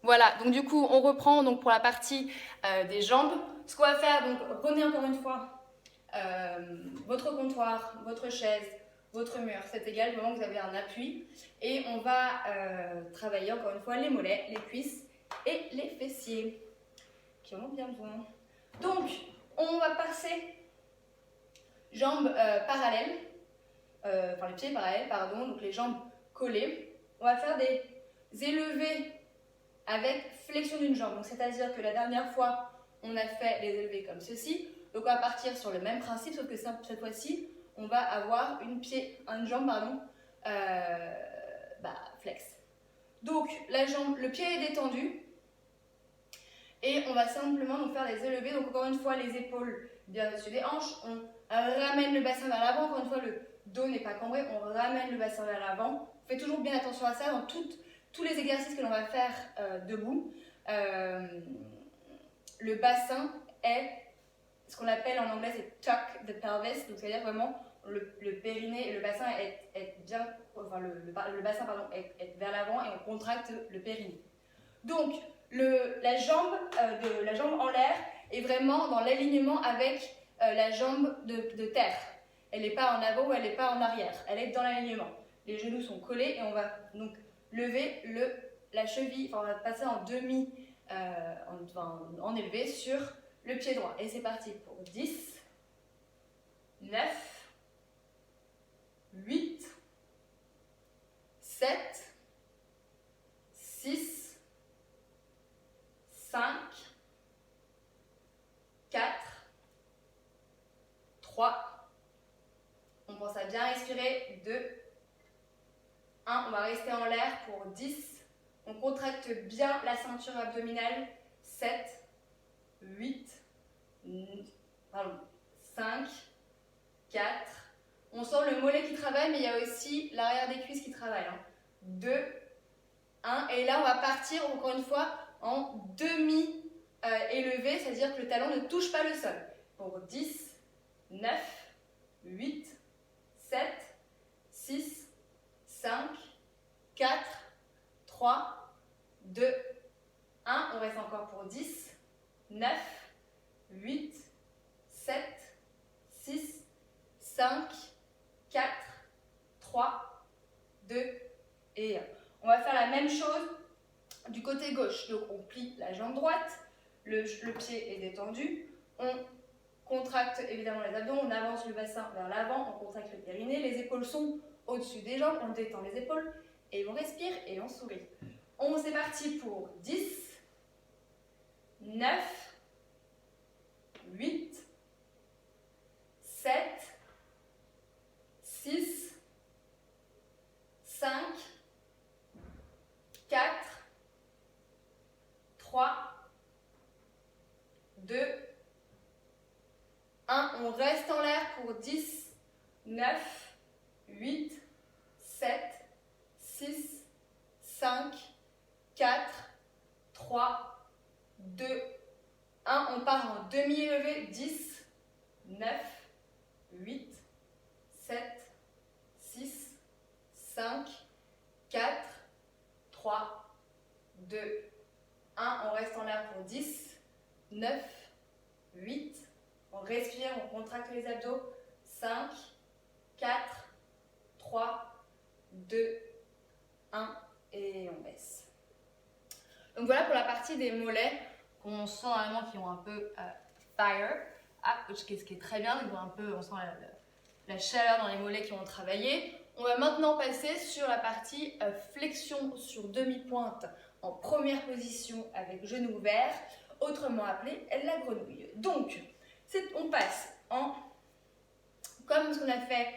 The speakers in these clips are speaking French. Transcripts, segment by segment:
Voilà, donc du coup, on reprend donc, pour la partie des jambes. Ce qu'on va faire, donc prenez encore une fois votre comptoir, votre chaise, votre mur, c'est égal, du moment que vous avez un appui. Et on va travailler encore une fois les mollets, les cuisses et les fessiers, qui en ont bien besoin. Donc, on va passer jambes parallèles, enfin les pieds parallèles, pardon, donc les jambes collées. On va faire des élevés avec flexion d'une jambe. Donc c'est-à-dire que la dernière fois, on a fait les élevés comme ceci. Donc on va partir sur le même principe, sauf que cette fois-ci, on va avoir une jambe flex. Donc le pied est détendu et on va simplement nous faire les élevés. Donc encore une fois, les épaules bien au-dessus des hanches. On ramène le bassin vers l'avant. Encore une fois, le dos n'est pas cambré. On ramène le bassin vers l'avant. On fait toujours bien attention à ça dans tous les exercices que l'on va faire debout. Le bassin est ce qu'on appelle en anglais c'est tuck the pelvis, donc c'est-à-dire vraiment le périnée et le bassin est bien, enfin le bassin pardon, est vers l'avant et on contracte le périnée. Donc la jambe en l'air est vraiment dans l'alignement avec la jambe de terre. Elle n'est pas en avant ou elle n'est pas en arrière, elle est dans l'alignement. Les genoux sont collés et on va donc lever la cheville, enfin on va passer en en élevé sur le pied droit. Et c'est parti pour 10, 9, 8, 7, 6, 5, 4, 3. On pense à bien respirer. 2, 1. On va rester en l'air pour 10. On contracte bien la ceinture abdominale. 7, 8, 5, 4. On sent le mollet qui travaille, mais il y a aussi l'arrière des cuisses qui travaille. 2, 1. Et là, on va partir encore une fois en demi-élevé, c'est-à-dire que le talon ne touche pas le sol. Pour 10, 9, 8, 7, 6, 5, 4, 3, 2, 1. On reste encore pour 10, 9, 8, 7, 6, 5, 4, 3, 2 et 1. On va faire la même chose du côté gauche. Donc on plie la jambe droite, le pied est détendu, on contracte évidemment les abdos, on avance le bassin vers l'avant, on contracte le périnée, les épaules sont au-dessus des jambes, on détend les épaules et on respire et on sourit. C'est parti pour 10, 9, 8, 7, 6, 5, 4, 3, 2, 1. On reste en l'air pour 10, 9, 8, 7, 6, 5, 4, 3, 2, 1. On part en demi-élevé. 10, 9, 8, 7, 6, 5, 4, 3, 2, 1. On reste en l'air pour 10, 9, 8. On respire, on contracte les abdos. 5, 4, 3, 2, 1. Et on baisse. Donc voilà pour la partie des mollets qu'on sent normalement qui ont un peu fire, ce qui est très bien. On sent la chaleur dans les mollets qui ont travaillé. On va maintenant passer sur la partie flexion sur demi-pointe en première position avec genou ouvert, autrement appelée la grenouille. Donc, on passe comme ce qu'on a fait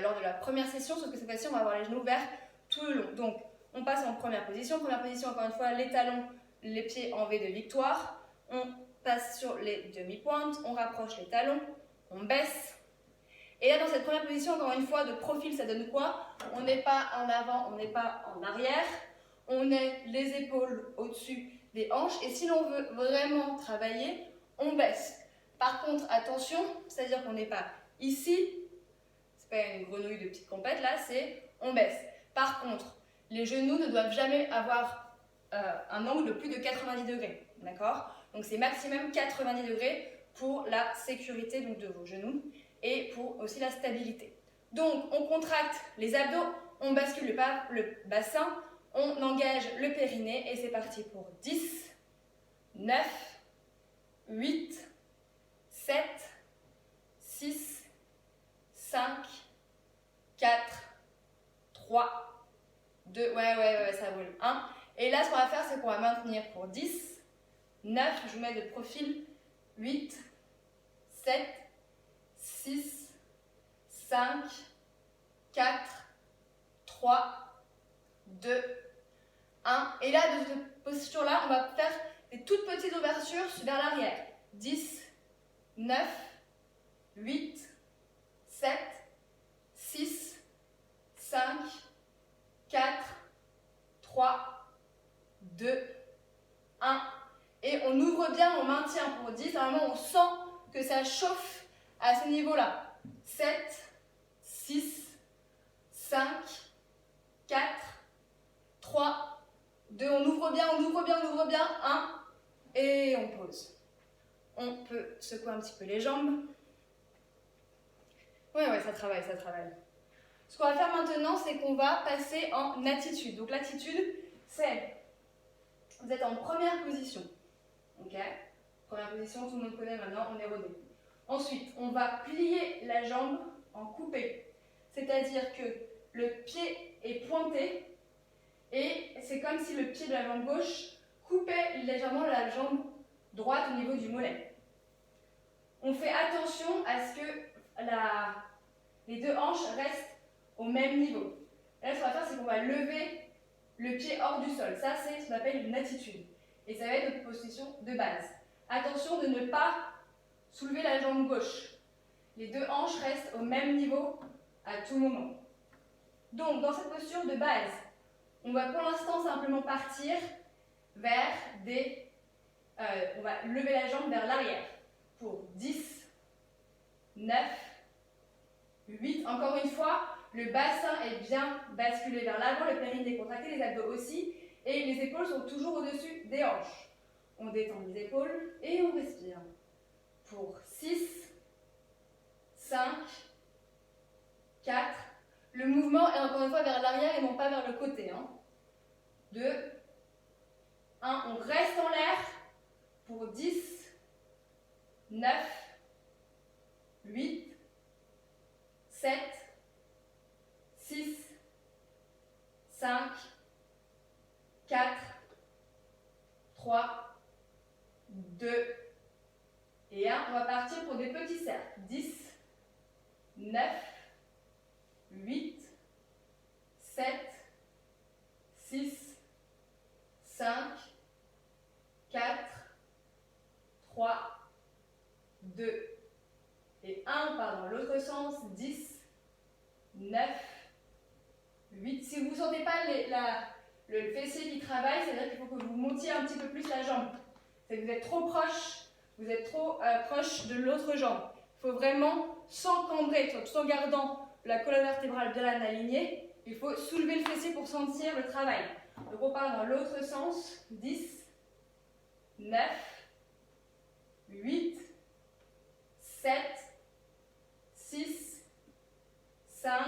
lors de la première session, sauf que cette fois-ci, on va avoir les genoux ouverts tout le long. Donc, on passe en première position. Première position, encore une fois, les talons, les pieds en V de victoire. On passe sur les demi-pointes, on rapproche les talons, on baisse. Et là, dans cette première position, encore une fois, de profil, ça donne quoi? On n'est pas en avant, on n'est pas en arrière. On est les épaules au-dessus des hanches. Et si l'on veut vraiment travailler, on baisse. Par contre, attention, c'est-à-dire qu'on n'est pas ici. C'est pas une grenouille de petite compète, là, c'est on baisse. Par contre, les genoux ne doivent jamais avoir un angle de plus de 90 degrés, d'accord? Donc c'est maximum 90 degrés pour la sécurité donc, de vos genoux et pour aussi la stabilité. Donc on contracte les abdos, on bascule le bassin, on engage le périnée et c'est parti pour 10, 9, 8, 7, 6, 5, 4, 3, 2, ouais, ça roule, 1. Et là, ce qu'on va faire, c'est qu'on va maintenir pour 10, 9, je vous mets de profil, 8, 7, 6, 5, 4, 3, 2, 1. Et là, de cette posture-là, on va faire des toutes petites ouvertures vers l'arrière. 10, 9, 8, 7, 6, 5, 4, 3, 2, 1. Et on ouvre bien, on maintient pour 10. Normalement, on sent que ça chauffe à ce niveau-là. 7, 6, 5, 4, 3, 2. On ouvre bien, on ouvre bien, on ouvre bien. 1. Et on pose. On peut secouer un petit peu les jambes. Ouais, ça travaille, ça travaille. Ce qu'on va faire maintenant, c'est qu'on va passer en attitude. Donc l'attitude, c'est, vous êtes en première position. Ok? Première position, tout le monde connaît maintenant, on est rodé. Ensuite, on va plier la jambe en coupé. C'est-à-dire que le pied est pointé et c'est comme si le pied de la jambe gauche coupait légèrement la jambe droite au niveau du mollet. On fait attention à ce que les deux hanches restent au même niveau. Là, ce qu'on va faire, c'est qu'on va lever le pied hors du sol. Ça, c'est ce qu'on appelle une attitude. Et ça va être notre position de base. Attention de ne pas soulever la jambe gauche. Les deux hanches restent au même niveau à tout moment. Donc, dans cette posture de base, on va pour l'instant simplement partir vers des... on va lever la jambe vers l'arrière pour 10, 9, 8. Encore une fois, le bassin est bien basculé vers l'avant, le périnée décontracté, les abdos aussi, et les épaules sont toujours au-dessus des hanches. On détend les épaules et on respire. Pour 6, 5, 4. Le mouvement est encore une fois vers l'arrière et non pas vers le côté. 2, 1. On reste en l'air pour 10, 9, 8, 7, 6, 5, 4, 3, 2 et 1. On va partir pour des petits cercles. 10, 9, 8, 7, 6, 5, 4, 3, 2 et 1. Pardon, l'autre sens. 10, 9, 8. Si vous ne sentez pas le fessier qui travaille, c'est-à-dire qu'il faut que vous montiez un petit peu plus la jambe. C'est que vous êtes trop proche, proche de l'autre jambe. Il faut vraiment s'encambrer, tout en gardant la colonne vertébrale bien alignée. Il faut soulever le fessier pour sentir le travail. Donc on part dans l'autre sens. 10, 9, 8, 7, 6, 5,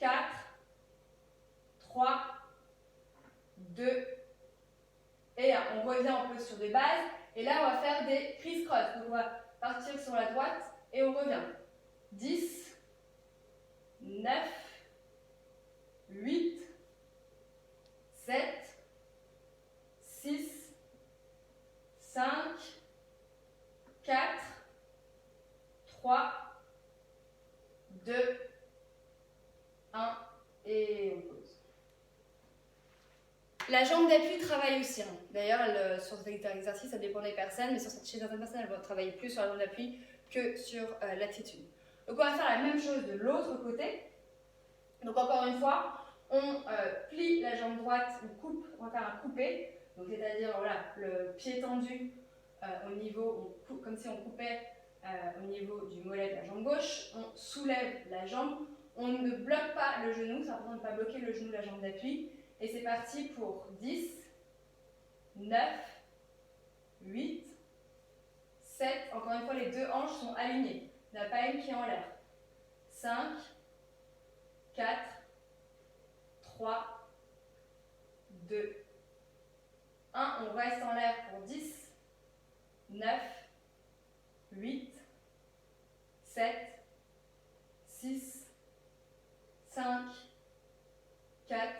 4, 3, 2 et 1. On revient en posture de base. Et là, on va faire des criss-cross. Donc on va partir sur la droite et on revient. 10, 9, 8, 7, 6, 5, 4, 3, 2, 1 et on pose. La jambe d'appui travaille aussi. D'ailleurs, sur cet exercice, ça dépend des personnes, mais chez certaines personnes, elles vont travailler plus sur la jambe d'appui que sur l'attitude. Donc on va faire la même chose de l'autre côté. Donc encore une fois, on plie la jambe droite, on va faire un coupé, c'est-à-dire voilà, le pied tendu au niveau, comme si on coupait au niveau du mollet de la jambe gauche, on soulève la jambe, on ne bloque pas le genou, c'est important de ne pas bloquer le genou de la jambe d'appui, Et c'est parti pour 10, 9, 8, 7. Encore une fois, les deux hanches sont alignées. Il n'y en a pas une qui est en l'air. 5, 4, 3, 2, 1. On reste en l'air pour 10, 9, 8, 7, 6, 5, 4,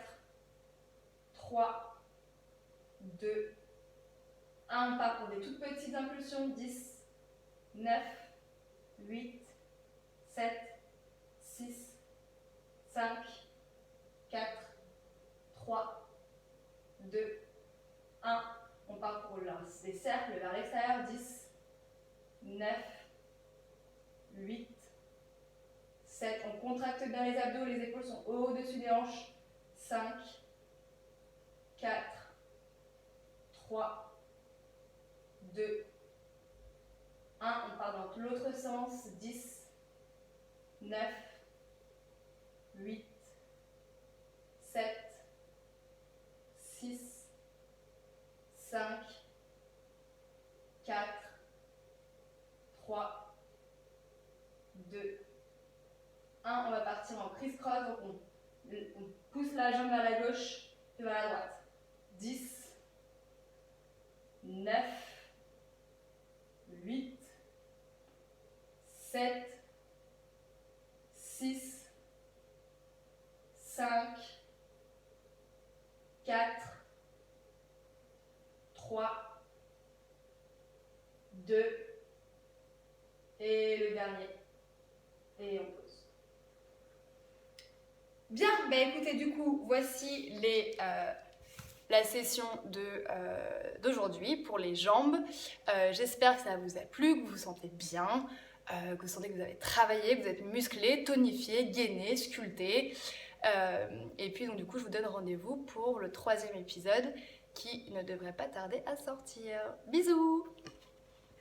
3, 2, 1. On part pour des toutes petites impulsions. 10, 9, 8, 7, 6, 5, 4, 3, 2, 1. On part pour des cercles vers l'extérieur. 10, 9, 8, 7. On contracte bien les abdos, les épaules sont au-dessus des hanches. 5, 4, 3, 2, 1. On part dans l'autre sens. 10, 9, 8, 7, 6, 5, 4, 3, 2, 1. On va partir en criss-cross. Donc on pousse la jambe vers la gauche et vers la droite. 10, 9, 8, 7, 6, 5, 4, 3, 2, et le dernier. Et on pose. Bien, écoutez, du coup, voici la session d'aujourd'hui pour les jambes. J'espère que ça vous a plu, que vous vous sentez bien, que vous sentez que vous avez travaillé, que vous êtes musclé, tonifié, gainé, sculpté. Et puis donc du coup je vous donne rendez-vous pour le 3e épisode qui ne devrait pas tarder à sortir. Bisous!